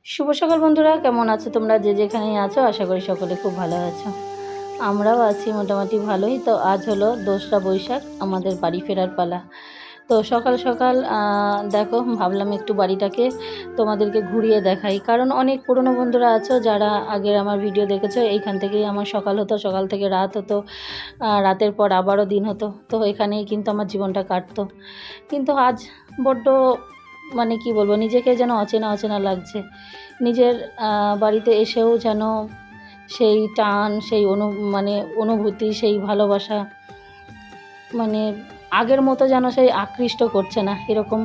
শুভ সকাল বন্ধুরা, কেমন আছো তোমরা? যে যেখানেই আছো আশা করি সকলে খুব ভালো আছো। আমরাও আছি মোটামুটি ভালোই। তো আজ হলো 2রা বৈশাখ, আমাদের বাড়ি ফেরার পালা। তো সকাল সকাল দেখো, ভাবলাম একটু বাড়িটাকে তোমাদেরকে ঘুরিয়ে দেখাই, কারণ অনেক পুরনো বন্ধুরা আছো যারা আগের আমার ভিডিও দেখেছো। এইখান থেকেই আমার সকাল হতো, সকাল থেকে রাত হতো, রাতের পর আবারও দিন হতো। তো এখানেই কিন্তু আমার জীবনটা কাটতো। কিন্তু আজ বড্ড মানে কি বলবো, নিজেকে যেন অচেনা অচেনা লাগছে। নিজের বাড়িতে এসেও যেন সেই টান, সেই মানে অনুভূতি, সেই ভালোবাসা মানে আগের মতো যেন সেই আকৃষ্ট করছে না, এরকম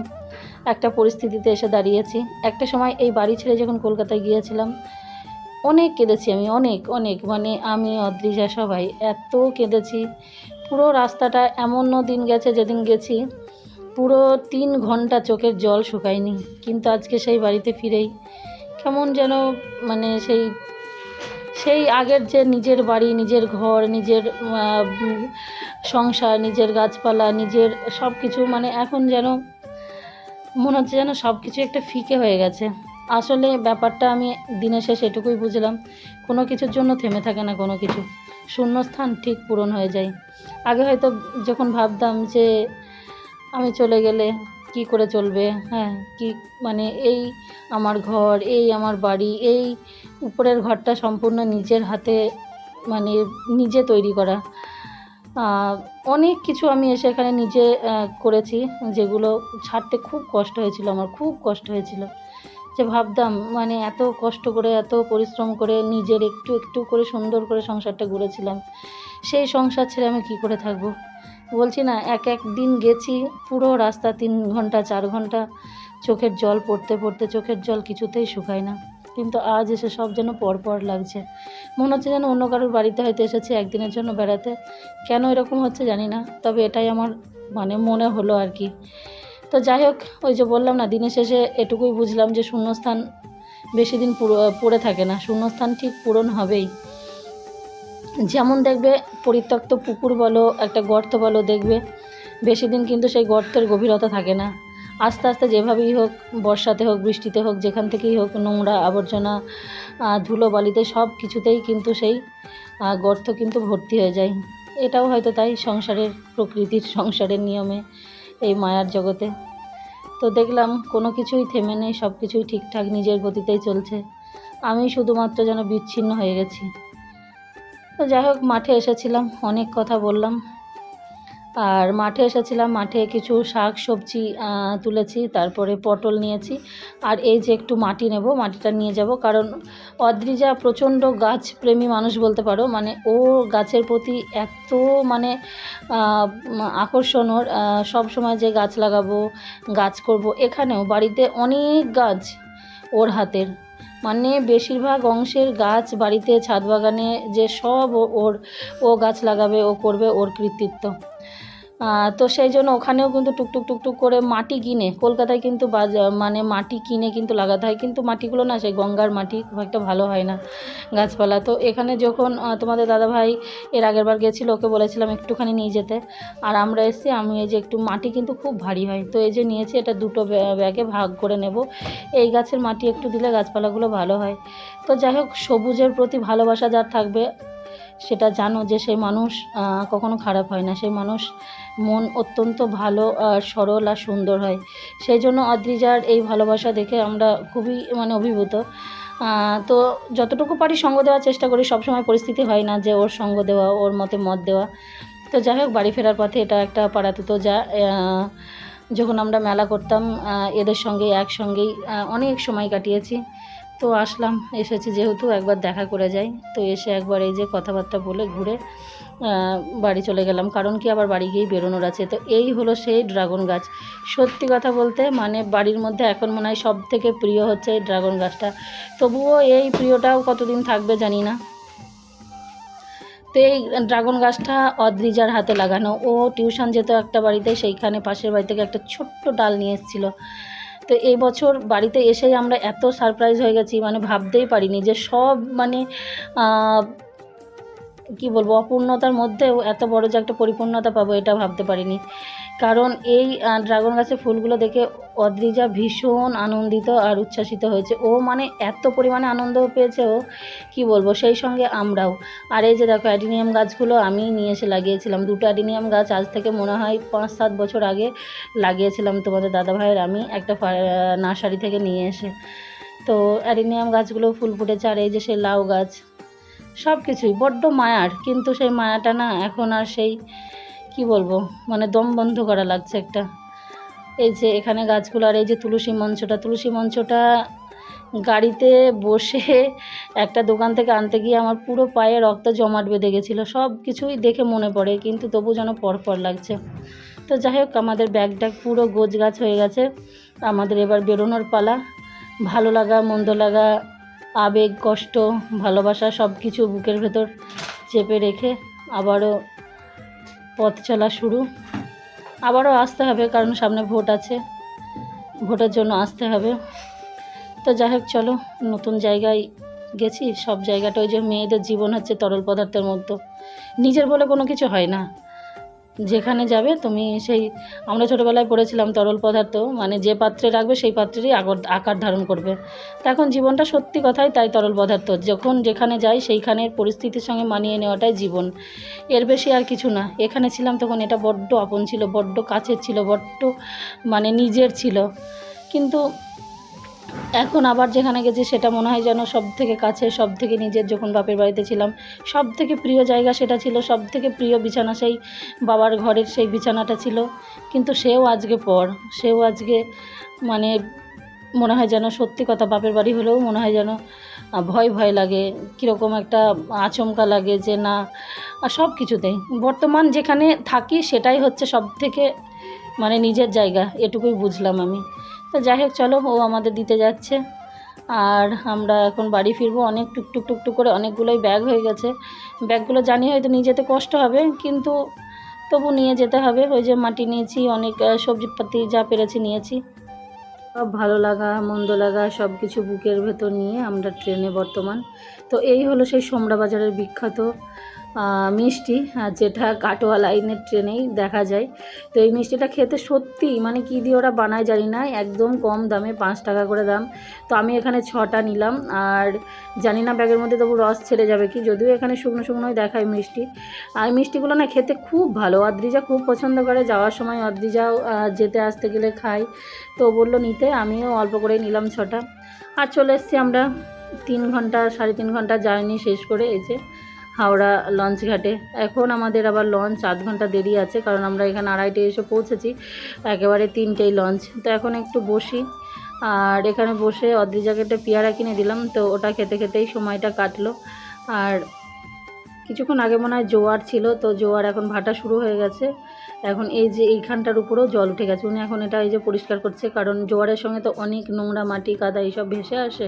একটা পরিস্থিতিতে এসে দাঁড়িয়েছি। একটা সময় এই বাড়ি ছেড়ে যখন কলকাতায় গিয়েছিলাম, অনেক কেঁদেছি আমি, অনেক অনেক, মানে আমি, অদ্রিজা, সবাই এত কেঁদেছি। পুরো রাস্তাটা, এমনও দিন গেছে যেদিন গেছি পুরো 3 ঘন্টা চোখের জল শুকায়নি। কিন্তু আজকে সেই বাড়িতে ফিরেই কেমন যেন, মানে সেই সেই আগের যে নিজের বাড়ি, নিজের ঘর, নিজের সংসার, নিজের গাছপালা, নিজের সব কিছু, মানে এখন যেন মনে হচ্ছে যেন সব কিছু একটা ফিকে হয়ে গেছে। আসলে ব্যাপারটা আমি দিনের শেষে এটুকুই বুঝলাম, কোনো কিছুর জন্য থেমে থাকে না কোনো কিছু, শূন্যস্থান ঠিক পূরণ হয়ে যায়। আগে হয়তো যখন ভাবতাম যে আমি চলে গেলে কি করে চলবে, হ্যাঁ কি, মানে এই আমার ঘর, এই আমার বাড়ি, এই উপরের ঘরটা সম্পূর্ণ নিজের হাতে, মানে নিজে তৈরি করা। অনেক কিছু আমি এসে এখানে নিজে করেছি, যেগুলো ছাড়তে খুব কষ্ট হয়েছিল, আমার খুব কষ্ট হয়েছিল। যে ভাবতাম, মানে এত কষ্ট করে, এত পরিশ্রম করে নিজের একটু একটু করে সুন্দর করে সংসারটা গড়েছিলাম, সেই সংসার ছেড়ে আমি কি করে থাকবো? বলছি না, এক এক দিন গেছি পুরো রাস্তা 3 ঘন্টা 4 ঘন্টা চোখের জল পড়তে পড়তে চোখের জল কিছুতেই শুকায় না। কিন্তু আজ এসে সব যেন পরপর লাগছে, মনে হচ্ছে যেন অন্য কারোর বাড়িতে হয়তো এসেছি একদিনের জন্য বেড়াতে। কেন এরকম হচ্ছে জানি না, তবে এটাই আমার মানে মনে হলো আর কি। তো যাই হোক, ওই যে বললাম না, দিনের শেষে এটুকুই বুঝলাম যে শূন্যস্থান বেশি দিন পড়ে থাকে না, শূন্যস্থান ঠিক পূরণ হবেই। যেমন দেখবে পরিত্যক্ত পুকুর বলো, একটা গর্ত বলো, দেখবে বেশি দিন কিন্তু সেই গর্তের গভীরতা থাকে না। আস্তে আস্তে যেভাবেই হোক, বর্ষাতে হোক, বৃষ্টিতে হোক, যেখান থেকেই হোক, নোংরা আবর্জনা, ধুলো বালিতে, সব কিছুতেই কিন্তু সেই গর্ত কিন্তু ভর্তি হয়ে যায়। এটাও হয়তো তাই, সংসারের প্রকৃতির, সংসারের নিয়মে, এই মায়ার জগতে। তো দেখলাম কোনো কিছুই থেমে নেই, সব কিছুই ঠিকঠাক নিজের গতিতেই চলছে। আমি শুধুমাত্র যেন বিচ্ছিন্ন হয়ে গেছি। তো যাই হোক, মাঠে এসেছিলাম, অনেক কথা বললাম। আর মাঠে এসেছিলাম, মাঠে কিছু শাক সবজি তুলেছি, তারপরে পটল নিয়েছি। আর এই যে একটু মাটি নেব, মাটিটা নিয়ে যাব, কারণ অদ্রিজা প্রচণ্ড গাছপ্রেমী মানুষ বলতে পারো। মানে ও গাছের প্রতি এত, মানে আকর্ষণ ওর, সব সময় যে গাছ লাগাবো, গাছ করব। এখানেও বাড়িতে অনেক গাছ ওর হাতের, মানে বেশিরভাগ অংশের গাছ বাড়িতে, ছাদ বাগানে যে সব ওর, ও গাছ লাগাবে, ও করবে, ওর কৃতিত্ব। তো সেই জন্য ওখানেও কিন্তু টুকটুক টুকটুক করে মাটি কিনে, কলকাতায় কিন্তু মানে মাটি কিনে কিন্তু লাগাতে হয়, কিন্তু মাটিগুলো না সেই গঙ্গার মাটি, খুব একটা ভালো হয় না গাছপালা। তো এখানে যখন তোমাদের দাদাভাই এর আগের বার গেছিলো, ওকে বলেছিলাম একটুখানি নিয়ে যেতে, আর আমরা এসেছি। আমি এই যে একটু, মাটি কিন্তু খুব ভারী হয়, তো এই যে নিয়েছি, এটা 2টো ব্যাগে ভাগ করে নেব। এই গাছের মাটি একটু দিলে গাছপালাগুলো ভালো হয়। তো যাই হোক, সবুজের প্রতি ভালোবাসা যার থাকবে, সেটা জানো যে সেই মানুষ কখনো খারাপ হয় না, সেই মানুষ মন অত্যন্ত ভালো আর সরল আর সুন্দর হয়। সেই জন্য অদ্রিজার এই ভালোবাসা দেখে আমরা খুবই মানে অভিভূত। তো যতটুকু পারি সঙ্গ দেওয়ার চেষ্টা করি, সবসময় পরিস্থিতি হয় না যে ওর সঙ্গ দেওয়া, ওর মতে মত দেওয়া। তো যাই হোক, বাড়ি ফেরার পথে এটা একটা পাড়াতে তো যা, যখন আমরা মেলা করতাম এদের সঙ্গে একসঙ্গেই অনেক সময় কাটিয়েছি। তো আসলাম, এসেছি যেহেতু একবার দেখা করে যাই। তো এসে একবার এই যে কথাবার্তা বলে ঘুরে বাড়ি চলে গেলাম, কারণ কি আবার বাড়ি গিয়েই বেরোনোর আছে। তো এই হলো সেই ড্রাগন গাছ। সত্যি কথা বলতে, মানে বাড়ির মধ্যে এখন মনে হয় সব থেকে প্রিয় হচ্ছে এই ড্রাগন গাছটা। তবুও এই প্রিয়টাও কতদিন থাকবে জানি না। তো এই ড্রাগন গাছটা অদ্রিজার হাতে লাগানো। ও টিউশন যেত একটা বাড়িতে, সেইখানে পাশের বাড়ি থেকে একটা ছোট্ট ডাল নিয়ে এসেছিলো। তো এই বছর বাড়িতে এসেই আমরা এত সারপ্রাইজ হয়ে গেছি, মানে ভাবতেই পারিনি যে সব, মানে কি বলবো, অপূর্ণতার মধ্যেও এত বড় যে একটা পরিপূর্ণতা পাবো এটা ভাবতে পারিনি। কারণ এই ড্রাগন গাছের ফুলগুলো দেখে অদ্রিজা ভীষণ আনন্দিত আর উচ্ছ্বাসিত হয়েছে। ও মানে এত পরিমাণে আনন্দ পেয়েছে ও, কী বলবো, সেই সঙ্গে আমরাও। আর এই যে দেখো অ্যাডিনিয়াম গাছগুলো আমি নিয়ে এসে লাগিয়েছিলাম, 2টো অ্যাডিনিয়াম গাছ আজ থেকে মনে হয় 5-7 বছর আগে লাগিয়েছিলাম তোমাদের দাদাভাইয়ের আমি একটা নার্সারি থেকে নিয়ে এসে। তো অ্যাডিনিয়াম গাছগুলো ফুল ফুটেছে। আর এই যে সেই লাউ গাছ, সব কিছুই বড্ড মায়ার, কিন্তু সেই মায়াটা না এখন আর সেই কি বলবো, মানে দম বন্ধ করা লাগছে একটা। এই যে এখানে গাছগুলো, আর এই যে তুলসী মঞ্চটা গাড়িতে বসে একটা দোকান থেকে আনতে গিয়ে আমার পুরো পায়ে রক্ত জমাট বেঁধে গেছিলো। সব কিছুই দেখে মনে পড়ে, কিন্তু তবু যেন পরপর লাগছে। তো যাই হোক, আমাদের ব্যাগটা পুরো গোছ গাছ হয়ে গেছে। আমাদের এবার বেরোনোর পালা। ভালো লাগা, মন্দ লাগা, আবেগ, কষ্ট, ভালোবাসা সব কিছু বুকের ভেতর চেপে রেখে আবারও পথ চলা শুরু। আবারও আসতে হবে, কারণ সামনে ভোট আছে, ভোটের জন্য আসতে হবে। তো যাই হোক, চলো, নতুন জায়গায় গেছি। সব জায়গাটা ওই যে মেয়েদের জীবন হচ্ছে তরল পদার্থের মতো, নিজের বলে কোনো কিছু হয় না। যেখানে যাবে তুমি, সেই আমরা ছোটোবেলায় পড়েছিলাম তরল পদার্থ মানে যে পাত্রে রাখবে সেই পাত্রেরই আকার ধারণ করবে। তো এখন জীবনটা সত্যি কথাই তাই তরল পদার্থ, যখন যেখানে যাই সেইখানের পরিস্থিতির সঙ্গে মানিয়ে নেওয়াটাই জীবন, এর বেশি আর কিছু না। এখানে ছিলাম তখন এটা বড্ড আপন ছিল, বড্ড কাছের ছিল, বড্ড মানে নিজের ছিল, কিন্তু এখন আবার যেখানে গেছি সেটা মনে হয় যেন সব থেকে কাছে, সব থেকে নিজের। যখন বাপের বাড়িতে ছিলাম সব থেকে প্রিয় জায়গা সেটা ছিল, সব থেকে প্রিয় বিছানা সেই বাবার ঘরের সেই বিছানাটা ছিল, কিন্তু সেও আজকে সেও আজকে মানে মনে হয় যেন সত্যি কথা, বাপের বাড়ি হলেও মনে হয় যেন ভয় ভয় লাগে, কীরকম একটা আচমকা লাগে যে না। আর সব কিছুতেই বর্তমান যেখানে থাকি সেটাই হচ্ছে সব থেকে মানে নিজের জায়গা, এটুকুই বুঝলাম আমি। তো যাই হোক, চলো, ও আমাদের দিতে যাচ্ছে আর আমরা এখন বাড়ি ফিরবো। অনেক টুকটুক করে অনেকগুলোই ব্যাগ হয়ে গেছে। ব্যাগগুলো জানি হয়তো নিয়ে যেতে কষ্ট হবে, কিন্তু তবু নিয়ে যেতে হবে। ওই যে মাটি নিয়েছি, অনেক সবজিপাতি যা পেরেছি নিয়েছি। সব ভালো লাগা, মন্দ লাগা সব কিছু বুকের ভেতর নিয়ে আমরা ট্রেনে বর্তমান। তো এই হলো সেই সোমরা বাজারের বিখ্যাত মিষ্টি, যেটা কাটোয়া লাইনের ট্রেনেই দেখা যায়। তো এই মিষ্টিটা খেতে সত্যি মানে কী দিয়ে ওরা বানায় জানি না, একদম কম দামে, 5 টাকা করে দাম। তো আমি এখানে 6টা নিলাম, আর জানি না ব্যাগের মধ্যে তবু রস ছেড়ে যাবে কি, যদিও এখানে শুকনো শুকনোই দেখায় মিষ্টি। আর মিষ্টিগুলো না খেতে খুব ভালো, অদ্রিজা খুব পছন্দ করে। যাওয়ার সময় অদ্রিজাও যেতে আসতে গেলে খাই, তো বললো নিতে, আমিও অল্প করেই নিলাম 6টা। আর চলে এসেছি আমরা 3.5 ঘন্টা জার্নি শেষ করে এই যে হাওড়া লঞ্চ ঘাটে। এখন আমাদের আবার লঞ্চ 8 ঘন্টা দেরি আছে, কারণ আমরা এখানে 2:30টায় এসে পৌঁছেছি, একেবারে 3টেই লঞ্চ। তো এখন একটু বসি, আর এখানে বসে অদ্রিজাকে একটা পেয়ারা কিনে দিলাম, তো ওটা খেতে খেতেই সময়টা কাটলো। আর কিছুক্ষণ আগে মনে হয় জোয়ার ছিল, তো জোয়ার এখন ভাটা শুরু হয়ে গেছে। এখন এই যে এইখানটার উপরেও জল উঠে গেছে, উনি এখন এটা এই যে পরিষ্কার করছে, কারণ জোয়ারের সঙ্গে তো অনেক নোংরা মাটি কাদা এইসব ভেসে আসে,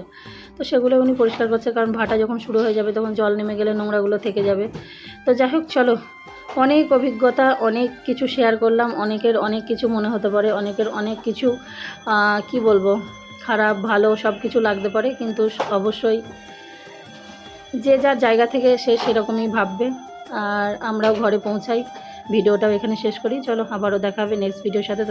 তো সেগুলো উনি পরিষ্কার করছে, কারণ ভাটা যখন শুরু হয়ে যাবে তখন জল নেমে গেলে নোংরাগুলো থেকে যাবে। তো যাই হোক, চলো, অনেক অভিজ্ঞতা, অনেক কিছু শেয়ার করলাম। অনেকের অনেক কিছু মনে হতে পারে, অনেকের অনেক কিছু কি বলবো, খারাপ ভালো সব কিছু লাগতে পারে, কিন্তু অবশ্যই যে যার জায়গা থেকে সে সেরকমই ভাববে। আর আমরাও ঘরে পৌঁছাই। ভিডিওটাও এখানে শেষ করি। চলো, আবারও দেখা হবে নেক্সট ভিডিওর সাথে।